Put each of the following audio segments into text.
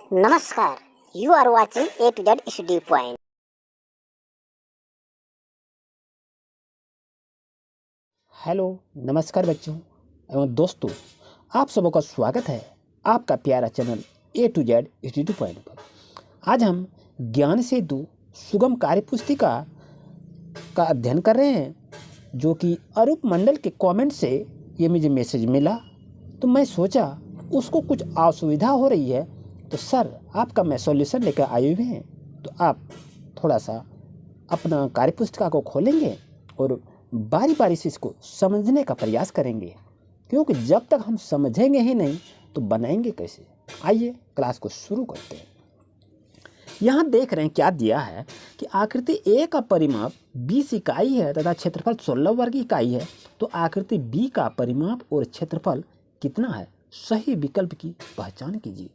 नमस्कार, you are watching A to Z study point. Hello, नमस्कार बच्चों एवं दोस्तों, आप सबों का स्वागत है आपका प्यारा channel A to Z study point पर। आज हम ज्ञान सेतु सुगम कार्य पुस्तिका का अध्ययन कर रहे हैं, जो कि अरूप मंडल के कमेंट से ये मुझे मैसेज मिला, तो मैं सोचा उसको कुछ असुविधा हो रही है, तो सर आपका मैं सॉल्यूशन लेकर आए हुए हैं, तो आप थोड़ा सा अपना कार्य पुस्तिका को खोलेंगे और बारी बारी से इसको समझने का प्रयास करेंगे, क्योंकि जब तक हम समझेंगे ही नहीं तो बनाएंगे कैसे। आइए क्लास को शुरू करते हैं। यहाँ देख रहे हैं क्या दिया है कि आकृति ए का परिमाप 20 इकाई है तथा क्षेत्रफल 16 वर्ग इकाई है, तो आकृति बी का परिमाप और क्षेत्रफल कितना है, सही विकल्प की पहचान कीजिए।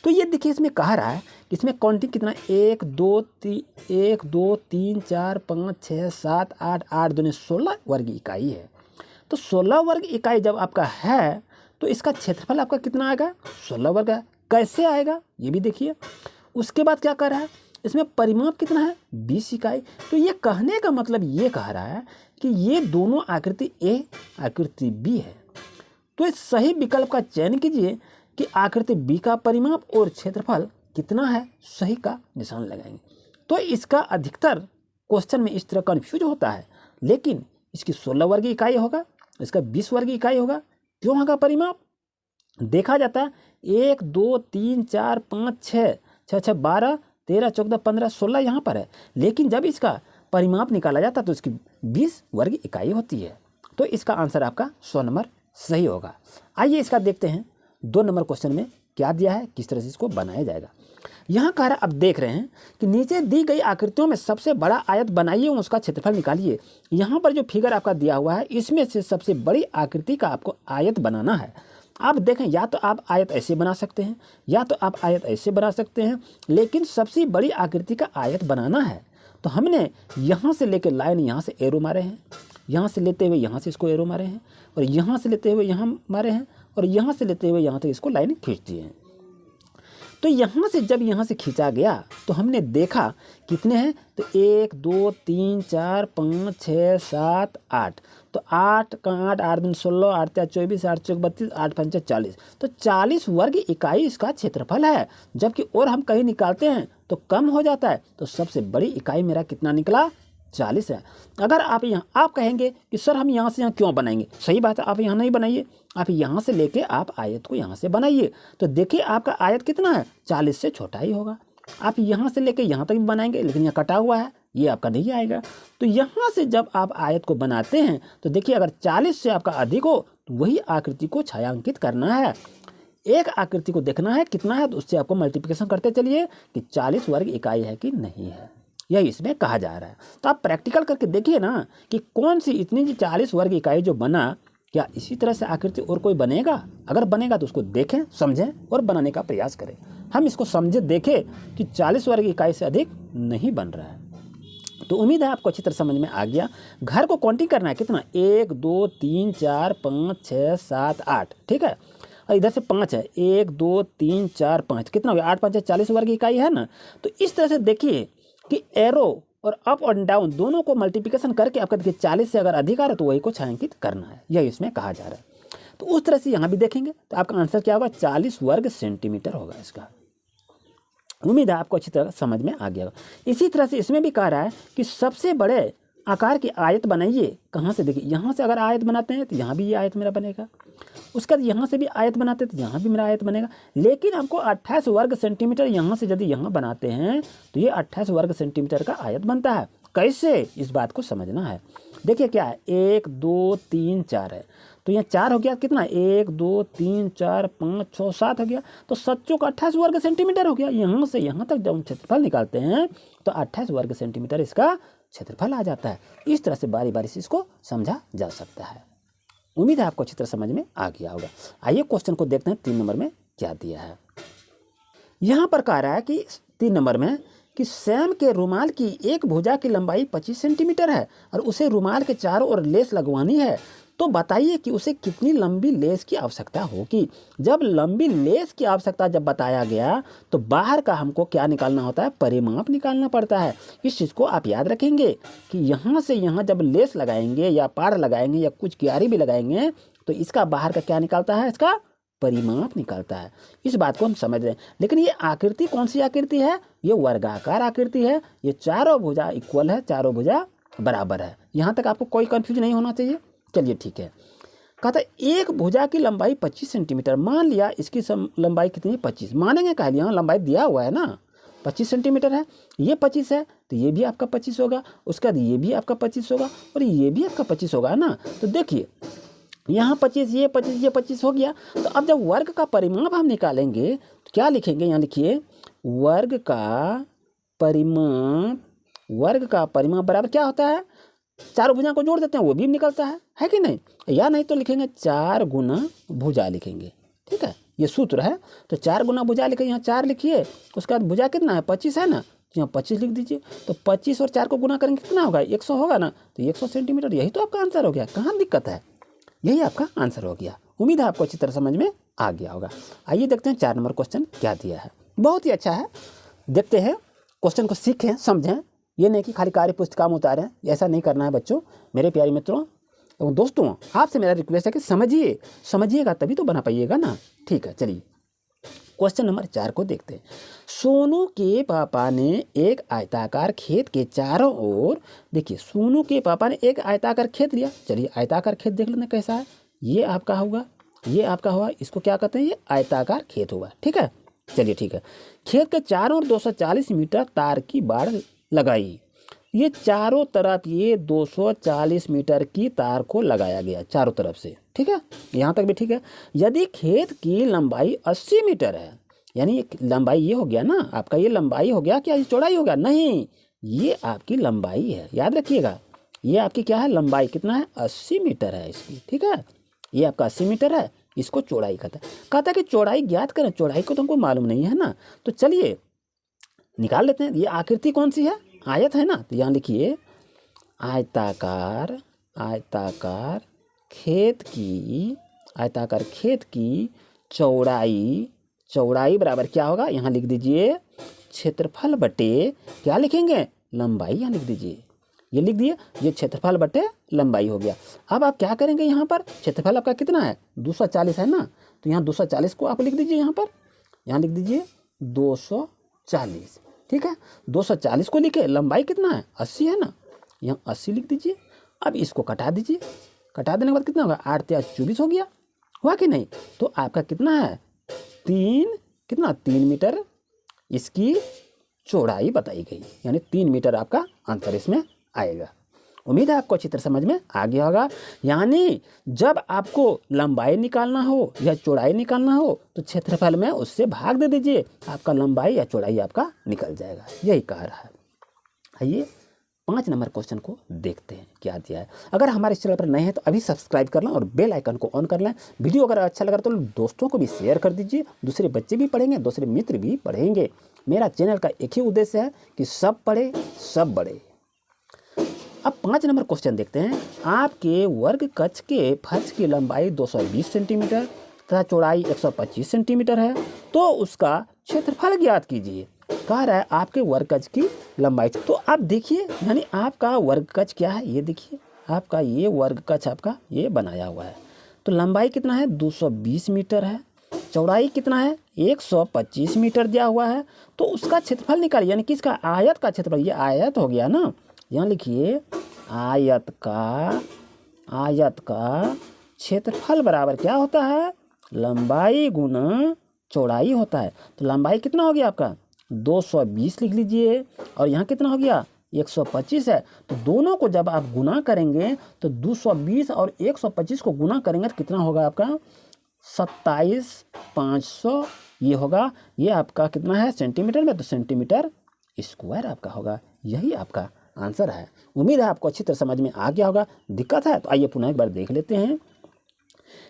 तो ये देखिए, इसमें कह रहा है कि इसमें काउंटिंग कितना 1 2 3 4 5 6 7 8 8 दूनी 16 वर्ग इकाई है। तो 16 वर्ग इकाई जब आपका है तो इसका क्षेत्रफल आपका कितना आएगा, 16 वर्ग है। कैसे आएगा ये भी देखिए। उसके बाद क्या कर रहा है, इसमें परिमाप कितना है 20 इकाई। तो ये कहने का मतलब ये कह रहा है कि ये दोनों आकृति ए आकृति बी है। तो इस सही विकल्प का चयन कीजिए कि आकृति बी का परिमाप और क्षेत्रफल कितना है, सही का निशान लगाएंगे। तो इसका अधिकतर क्वेश्चन में इस तरह कन्फ्यूज होता है, लेकिन इसकी 16 वर्ग इकाई होगा, इसका 20 वर्ग इकाई होगा। क्यों होगा परिमाप? देखा जाता है 1 2 3 4 5 6 6 6 12 13 14 15 16 यहाँ पर है, लेकिन जब इसका परिमाप निकाला जाता है तो इसकी 20 वर्ग इकाई होती है। तो इसका आंसर आपका 100 नंबर सही होगा। आइए इसका देखते हैं 2 नंबर क्वेश्चन में क्या दिया है, किस तरह से इसको बनाया जाएगा। यहाँ कह रहा है, अब देख रहे हैं कि नीचे दी गई आकृतियों में सबसे बड़ा आयत बनाइए और उसका क्षेत्रफल निकालिए। यहाँ पर जो फिगर आपका दिया हुआ है, इसमें से सबसे बड़ी आकृति का आपको आयत बनाना है। आप देखें, या तो आप आयत ऐसे बना सकते हैं या तो आप आयत ऐसे बना सकते हैं, लेकिन सबसे बड़ी आकृति का आयत बनाना है। तो हमने यहाँ से लेकर लाइन यहाँ से एरो मारे हैं, यहाँ से लेते हुए यहाँ से इसको एरो मारे हैं, और यहाँ से लेते हुए यहाँ मारे हैं, और यहाँ से लेते हुए यहाँ तक इसको लाइन खींच दी है। तो यहाँ से जब यहाँ से खींचा गया तो हमने देखा कितने हैं, तो 1 2 3 4 5 6 7 8, तो 8 का 8 8 दूनी 16 8 3 24 8 चौक 32 8 5 40, तो 40 वर्ग इकाई इसका क्षेत्रफल है। जबकि और हम कहीं निकालते हैं तो कम हो जाता है, तो सबसे बड़ी इकाई मेरा कितना निकला, 40 है। अगर आप कहेंगे कि सर हम यहाँ से यहाँ क्यों बनाएंगे, सही बात है, आप यहाँ नहीं बनाइए, आप यहाँ से लेके आप आयत को यहाँ से बनाइए। तो देखिए आपका आयत कितना है, 40 से छोटा ही होगा। आप यहाँ से लेके यहाँ तक भी बनाएंगे, लेकिन यहाँ कटा हुआ है, ये आपका नहीं आएगा। तो यहाँ से जब आप आयत को बनाते हैं तो देखिए, अगर 40 से आपका अधिक हो तो वही आकृति को छायांकित करना है। एक आकृति को देखना है कितना है, तो उससे आपको मल्टीप्लिकेशन करते चलिए कि 40 वर्ग इकाई है कि नहीं है, यही इसमें कहा जा रहा है। तो आप प्रैक्टिकल करके देखिए ना कि कौन सी इतनी 40 वर्ग इकाई जो बना, क्या इसी तरह से आकृति और कोई बनेगा? अगर बनेगा तो उसको देखें, समझें और बनाने का प्रयास करें। हम इसको समझे देखें कि 40 वर्ग इकाई से अधिक नहीं बन रहा है। तो उम्मीद है आपको अच्छी तरह समझ में आ गया। घर को काउंटिंग करना है कितना, 1 2 3 4 5 6 7 8, ठीक है। और इधर से 5 है, 1 2 3 4 5, कितना हो गया, 8 5 40 वर्ग इकाई है ना। तो इस तरह से देखिए कि एरो और अप और डाउन दोनों को मल्टीप्लिकेशन करके आपका देखिए 40 से अगर अधिक आ रहा है तो वही को छायांकित करना है, यही इसमें कहा जा रहा है। तो उस तरह से यहाँ भी देखेंगे तो आपका आंसर क्या होगा, 40 वर्ग सेंटीमीटर होगा इसका। उम्मीद है आपको अच्छी तरह समझ में आ गया होगा। इसी तरह से इसमें भी कह रहा है कि सबसे बड़े आकार की आयत बनाइए। कहाँ से, देखिए यहाँ से अगर आयत बनाते हैं तो यहाँ भी ये आयत मेरा बनेगा, उसके बाद यहाँ से भी आयत बनाते हैं तो यहाँ भी मेरा आयत बनेगा। लेकिन हमको 28 वर्ग सेंटीमीटर यहाँ से यदि यहाँ बनाते हैं तो ये 28 वर्ग सेंटीमीटर का आयत बनता है। कैसे, इस बात को समझना है। देखिए क्या है, 1 2 3 4 है, तो यहाँ 4 हो गया, कितना 1 2 3 4 5 6 7 हो गया, तो 7 चौक 28 वर्ग सेंटीमीटर हो गया। यहाँ से यहाँ तक जब हम क्षेत्रफल निकालते हैं तो 28 वर्ग सेंटीमीटर इसका क्षेत्रफल आ जाता है। इस तरह से बारी बारी से इसको समझा जा सकता है। उम्मीद है आपको अच्छी तरह समझ में आ गया होगा। आइए क्वेश्चन को देखते हैं 3 नंबर में क्या दिया है। यहाँ पर कह रहा है कि 3 नंबर में कि सैम के रुमाल की एक भुजा की लंबाई 25 सेंटीमीटर है और उसे रुमाल के चारों ओर लेस लगवानी है, तो बताइए कि उसे कितनी लंबी लेस की आवश्यकता होगी। जब लंबी लेस की आवश्यकता जब बताया गया तो बाहर का हमको क्या निकालना होता है, परिमाप निकालना पड़ता है। इस चीज़ को आप याद रखेंगे कि यहाँ से यहाँ जब लेस लगाएंगे या पार लगाएंगे या कुछ क्यारी भी लगाएंगे तो इसका बाहर का क्या निकलता है, इसका परिमाप निकलता है। इस बात को हम समझ रहे हैं। लेकिन ये आकृति कौन सी आकृति है, ये वर्गाकार आकृति है। ये चारों भुजा इक्वल है, चारों भुजा बराबर है। यहाँ तक आपको कोई कंफ्यूज नहीं होना चाहिए। चलिए ठीक है। कहता है एक भुजा की लंबाई 25 सेंटीमीटर। मान लिया इसकी लंबाई कितनी है, 25 मानेंगे। कह लिया लंबाई दिया हुआ है ना, 25 सेंटीमीटर है। ये 25 है तो ये भी आपका 25 होगा, उसके बाद ये भी आपका 25 होगा और ये भी आपका 25 होगा ना। तो देखिए यहाँ 25, ये 25, ये 25 हो गया। तो अब जब वर्ग का परिमाप हम निकालेंगे तो क्या लिखेंगे, यहाँ लिखिए वर्ग का परिमाप बराबर क्या होता है, चारों भुजा को जोड़ देते हैं वो भी निकलता है कि नहीं। या नहीं तो लिखेंगे 4 गुना भुजा लिखेंगे। ठीक है, ये सूत्र है। तो 4 गुना भुजा लिखे, यहाँ 4 लिखिए। उसके बाद भुजा कितना है, 25 है ना, तो यहाँ 25 लिख दीजिए। तो 25 और 4 को गुना करेंगे कितना होगा, 100 होगा ना। तो 100 सेंटीमीटर, यही तो आपका आंसर हो गया। कहाँ दिक्कत है, यही आपका आंसर हो गया। उम्मीद है आपको अच्छी तरह समझ में आ गया होगा। आइए देखते हैं 4 नंबर क्वेश्चन क्या दिया है। बहुत ही अच्छा है, देखते हैं क्वेश्चन को, सीखें समझें। ये नहीं कि खाली कार्य पुस्तिका में उतारें, ऐसा नहीं करना है बच्चों। मेरे प्यारे मित्रों एवं दोस्तों, आपसे मेरा रिक्वेस्ट है कि समझिएगा तभी तो बना पाइएगा ना। ठीक है, चलिए क्वेश्चन नंबर 4 को देखते हैं। सोनू के पापा ने एक आयताकार खेत के चारों ओर, देखिए सोनू के पापा ने एक आयताकार खेत लिया। चलिए आयताकार खेत देख लेते हैं कैसा है। ये आपका होगा, ये आपका हुआ, इसको क्या कहते हैं, ये आयताकार खेत होगा। ठीक है, चलिए ठीक है। खेत के चारों ओर 240 मीटर तार की बाड़ लगाई। ये चारों तरफ ये 240 मीटर की तार को लगाया गया चारों तरफ से। ठीक है, यहाँ तक भी ठीक है। यदि खेत की लंबाई 80 मीटर है, यानी लंबाई ये हो गया ना आपका, ये लंबाई हो गया क्या, ये चौड़ाई हो गया, नहीं ये आपकी लंबाई है। याद रखिएगा ये आपकी क्या है, लंबाई कितना है, 80 मीटर है इसकी। ठीक है, ये आपका 80 मीटर है, इसको चौड़ाई कहता है कि चौड़ाई ज्ञात करें। चौड़ाई को तो हमको मालूम नहीं है ना, तो चलिए निकाल लेते हैं। ये आकृति कौन सी है, आयत है ना। तो यहाँ लिखिए आयताकार खेत की चौड़ाई बराबर क्या होगा, यहाँ लिख दीजिए क्षेत्रफल बटे क्या लिखेंगे, लंबाई। यहाँ लिख दीजिए, ये लिख दिए, ये क्षेत्रफल बटे लंबाई हो गया। अब आप क्या करेंगे, यहाँ पर क्षेत्रफल आपका कितना है, 240 है ना। तो यहाँ 240 को आप लिख दीजिए, यहाँ लिख दीजिए 240। ठीक है, 240 को लिखे, लंबाई कितना है 80 है ना, यहाँ 80 लिख दीजिए। अब इसको कटा दीजिए, कटा देने के बाद कितना होगा, 8 × 24 हो गया, हुआ कि नहीं। तो आपका कितना है, 3 मीटर इसकी चौड़ाई बताई गई, यानी 3 मीटर आपका आंसर इसमें आएगा। उम्मीद है आपको अच्छी तरह समझ में आ गया होगा। यानी जब आपको लंबाई निकालना हो या चौड़ाई निकालना हो तो क्षेत्रफल में उससे भाग दे दीजिए, आपका लंबाई या चौड़ाई आपका निकल जाएगा, यही कह रहा है। आइए 5 नंबर क्वेश्चन को देखते हैं क्या दिया है। अगर हमारे चैनल पर नए हैं तो अभी सब्सक्राइब कर लें और बेल आइकन को ऑन कर लें। वीडियो अगर अच्छा लगा तो दोस्तों को भी शेयर कर दीजिए, दूसरे बच्चे भी पढ़ेंगे, दूसरे मित्र भी पढ़ेंगे। मेरा चैनल का एक ही उद्देश्य है कि सब पढ़े सब बढ़े। अब 5 नंबर क्वेश्चन देखते हैं। आपके वर्ग कक्ष के फर्श की लंबाई 220 सेंटीमीटर तथा चौड़ाई 125 सेंटीमीटर है, तो उसका क्षेत्रफल ज्ञात कीजिए। कह रहा है आपके वर्ग कक्ष की लंबाई। तो आप देखिए, यानी आपका वर्ग कक्ष क्या है, ये देखिए आपका ये वर्ग कक्ष आपका ये बनाया हुआ है। तो लंबाई कितना है, 220 मीटर है, चौड़ाई कितना है, 125 मीटर दिया हुआ है। तो उसका क्षेत्रफल निकालिए, यानी कि इसका आयत का क्षेत्रफल, ये आयत हो गया ना। यहाँ लिखिए आयत का क्षेत्रफल बराबर क्या होता है, लंबाई गुना चौड़ाई होता है। तो लंबाई कितना हो गया आपका, 220 लिख लीजिए, और यहाँ कितना हो गया, 125 है। तो दोनों को जब आप गुना करेंगे तो 220 और 125 को गुना करेंगे तो कितना होगा आपका, 27,500 ये होगा। ये आपका कितना है सेंटीमीटर में, तो सेंटीमीटर स्क्वायर आपका होगा। यही आपका आंसर है। उम्मीद है आपको अच्छी तरह समझ में आ गया होगा। दिक्कत है तो आइए पुनः एक बार देख लेते हैं।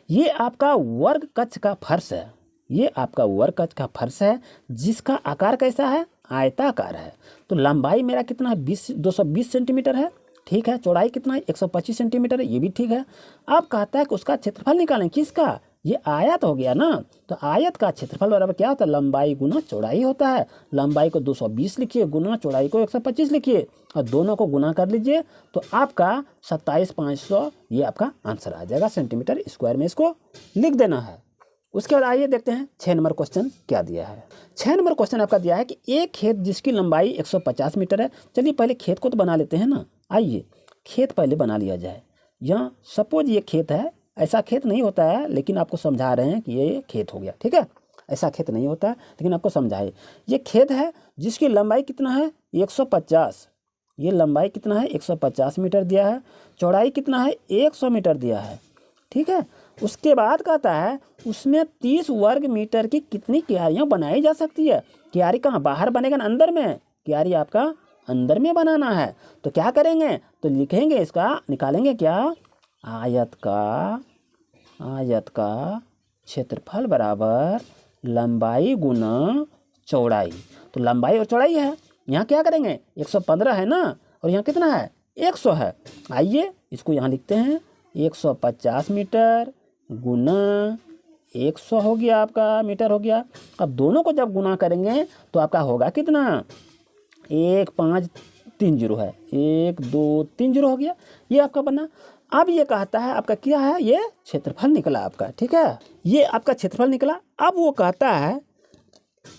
ये आपका वर्ग कक्ष का फर्श है, ये आपका वर्ग कक्ष का फर्श है जिसका आकार कैसा है, आयताकार है। तो लंबाई मेरा कितना है, 220 सेंटीमीटर है, ठीक है। चौड़ाई कितना है 125 सेंटीमीटर है, ये भी ठीक है। अब कहता है कि उसका क्षेत्रफल निकालें, किसका, ये आयत हो गया ना, तो आयत का क्षेत्रफल बराबर क्या होता है, लंबाई गुना चौड़ाई होता है। लंबाई को 220 लिखिए गुना चौड़ाई को 125 लिखिए और दोनों को गुना कर लीजिए तो आपका 27,500 ये आपका आंसर आ जाएगा सेंटीमीटर स्क्वायर में, इसको लिख देना है। उसके बाद आइए देखते हैं 6 नंबर क्वेश्चन क्या दिया है। 6 नंबर क्वेश्चन आपका दिया है कि एक खेत जिसकी लंबाई 150 मीटर है। चलिए पहले खेत को तो बना लेते हैं ना, आइए खेत पहले बना लिया जाए। यहाँ सपोज ये खेत है, ऐसा खेत नहीं होता है लेकिन आपको समझा रहे हैं कि ये खेत हो गया, ठीक है। ऐसा खेत नहीं होता है लेकिन आपको समझाए, ये खेत है जिसकी लंबाई कितना है 150, ये लंबाई कितना है 150 मीटर दिया है, चौड़ाई कितना है 100 मीटर दिया है, ठीक है। उसके बाद कहता है उसमें 30 वर्ग मीटर की कितनी क्यारियाँ बनाई जा सकती है। क्यारी कहाँ, बाहर बनेगा ना, अंदर में, क्यारी आपका अंदर में बनाना है। तो क्या करेंगे, तो लिखेंगे इसका, निकालेंगे क्या, आयत का क्षेत्रफल बराबर लंबाई गुना चौड़ाई। तो लंबाई और चौड़ाई है, यहाँ क्या करेंगे 115 है ना, और यहाँ कितना है 100 है। आइए इसको यहाँ लिखते हैं 150 मीटर गुना 100 हो गया, आपका मीटर हो गया। अब दोनों को जब गुना करेंगे तो आपका होगा कितना, 1530 है, 1230 हो गया, ये आपका बना। अब ये कहता है आपका क्या है, ये क्षेत्रफल निकला आपका, ठीक है, ये आपका क्षेत्रफल निकला। अब वो कहता है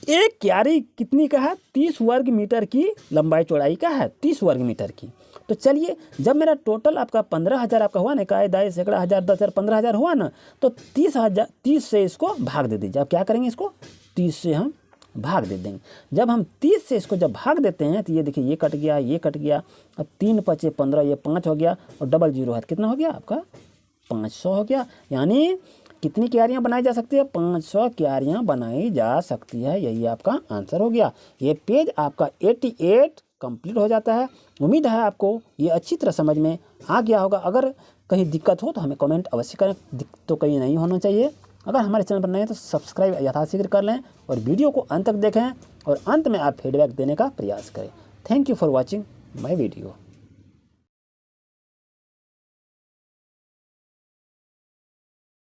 एक क्यारी कितनी का है, 30 वर्ग मीटर की लंबाई चौड़ाई का है, 30 वर्ग मीटर की। तो चलिए जब मेरा टोटल आपका 15,000 आपका हुआ ना, इकाई दाई सैकड़ा हज़ार 10,000 15,000 हुआ ना, तो 30 से इसको भाग दे दीजिए। अब क्या करेंगे, इसको 30 से हम भाग दे देंगे। जब हम 30 से इसको जब भाग देते हैं तो ये देखिए ये कट गया, ये कट गया, अब 3 पचे 15, ये 5 हो गया और डबल जीरो है, कितना हो गया आपका 500 हो गया। यानी कितनी क्यारियाँ बनाई जा सकती है, 500 क्यारियाँ बनाई जा सकती है, यही आपका आंसर हो गया। ये पेज आपका 88 कंप्लीट हो जाता है। उम्मीद है आपको ये अच्छी तरह समझ में आ गया होगा। अगर कहीं दिक्कत हो तो हमें कमेंट अवश्य करें, दिक्कत तो कहीं नहीं होना चाहिए। अगर हमारे चैनल पर नए हैं तो सब्सक्राइब यथाशीघ्र कर लें और वीडियो को अंत तक देखें और अंत में आप फीडबैक देने का प्रयास करें। Thank you for watching my video.